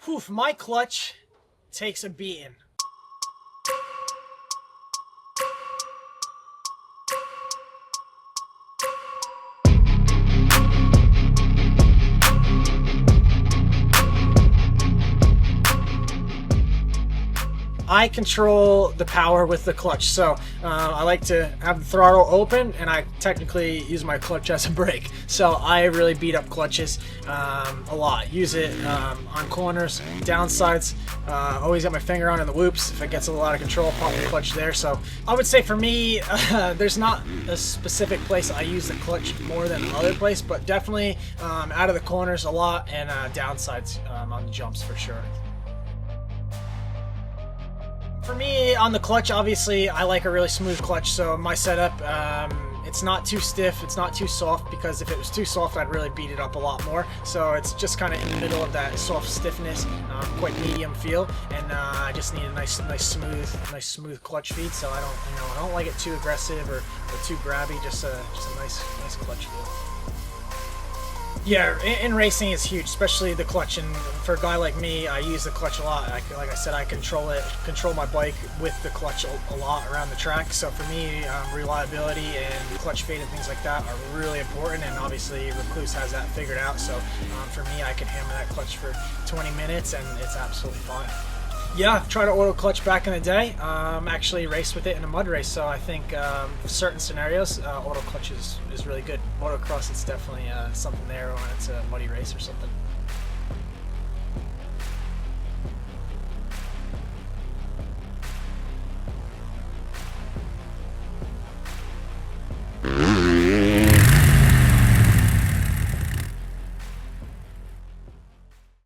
Whew, my clutch takes a beating. I control the power with the clutch, so I like to have the throttle open, and I technically use my clutch as a brake. So I really beat up clutches a lot. Use it on corners, downsides. Always got my finger on in the whoops. If it gets a lot of control, pop the clutch there. So I would say for me, there's not a specific place I use the clutch more than other place, but definitely out of the corners a lot, and downsides on the jumps for sure. For me, on the clutch, obviously, I like a really smooth clutch, so my setup, it's not too stiff, it's not too soft, because if it was too soft, I'd really beat it up a lot more. So it's just kind of in the middle of that soft stiffness, quite medium feel, and I just need a nice smooth clutch feed. So I don't like it too aggressive or too grabby. Just a nice clutch feel. Yeah, in racing is huge, especially the clutch, and for a guy like me, I use the clutch a lot. Like I said, I control my bike with the clutch a lot around the track. So for me, reliability and clutch fade and things like that are really important, and obviously Rekluse has that figured out. So for me, I can hammer that clutch for 20 minutes and it's absolutely fine. Yeah, I've tried to auto clutch back in the day. Actually raced with it in a mud race, so I think for certain scenarios, auto clutch is really good. Motocross, it's definitely something there when it's a muddy race or something.